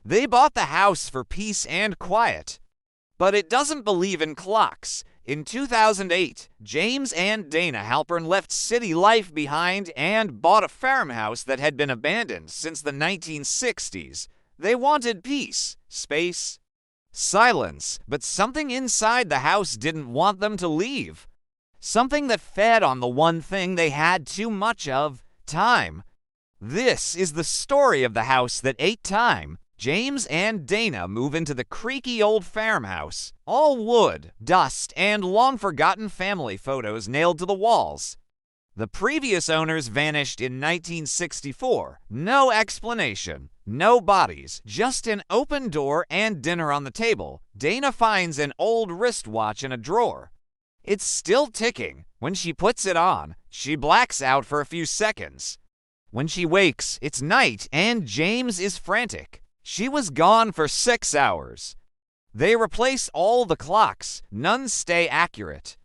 They bought the house for peace and quiet. But it doesn't believe in clocks. In 2008, James and Dana Halpern left city life behind and bought a farmhouse that had been abandoned since the 1960s. They wanted peace, space, silence, but something inside the house didn't want them to leave. Something that fed on the one thing they had too much of: time. This is the story of the house that ate time. James and Dana move into the creaky old farmhouse, all wood, dust, and long-forgotten family photos nailed to the walls. The previous owners vanished in 1964. No explanation, no bodies, just an open door and dinner on the table. Dana finds an old wristwatch in a drawer. It's still ticking. When she puts it on, she blacks out for a few seconds. When she wakes, it's night and James is frantic. She was gone for 6 hours. They replace all the clocks. None stay accurate.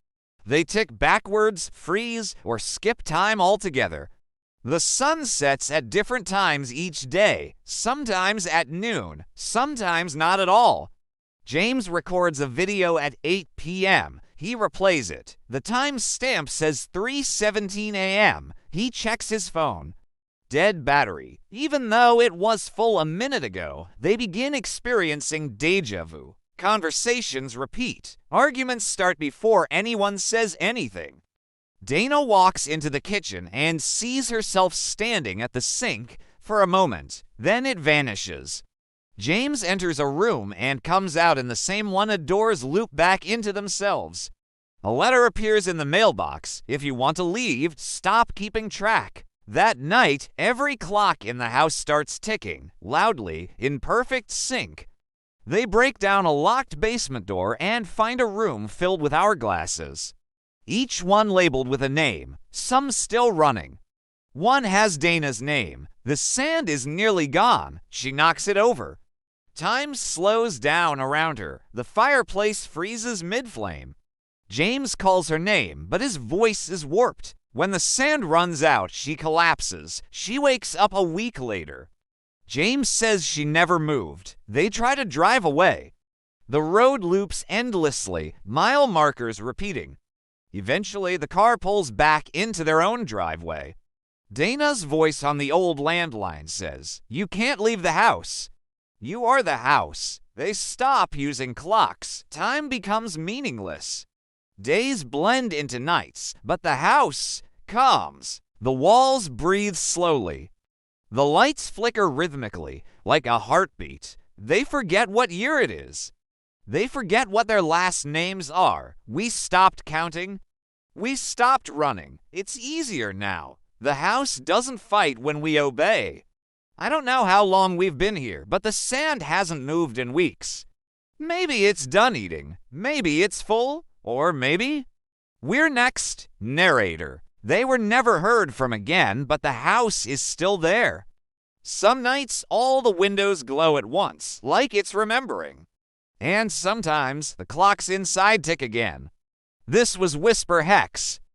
They tick backwards, freeze, or skip time altogether. The sun sets at different times each day, sometimes at noon, sometimes not at all. James records a video at 8 p.m. He replays it. The time stamp says 3:17 a.m. He checks his phone. Dead battery. Even though it was full a minute ago, they begin experiencing deja vu. Conversations repeat. Arguments start before anyone says anything. Dana walks into the kitchen and sees herself standing at the sink for a moment. Then it vanishes. James enters a room and comes out in the same one. The doors loop back into themselves. A letter appears in the mailbox. If you want to leave, stop keeping track. That night, every clock in the house starts ticking, loudly, in perfect sync. They break down a locked basement door and find a room filled with hourglasses. Each one labeled with a name, some still running. One has Dana's name. The sand is nearly gone. She knocks it over. Time slows down around her. The fireplace freezes mid-flame. James calls her name, but his voice is warped. When the sand runs out, she collapses. She wakes up a week later. James says she never moved. They try to drive away. The road loops endlessly, mile markers repeating. Eventually, the car pulls back into their own driveway. Dana's voice on the old landline says, "You can't leave the house. You are the house." They stop using clocks. Time becomes meaningless. Days blend into nights, but the house calms. The walls breathe slowly. The lights flicker rhythmically, like a heartbeat. They forget what year it is. They forget what their last names are. We stopped counting. We stopped running. It's easier now. The house doesn't fight when we obey. I don't know how long we've been here, but the sand hasn't moved in weeks. Maybe it's done eating. Maybe it's full. Or maybe we're next. Narrator. They were never heard from again, but the house is still there. Some nights, all the windows glow at once, like it's remembering. And sometimes, the clocks inside tick again. This was Whisper Hex.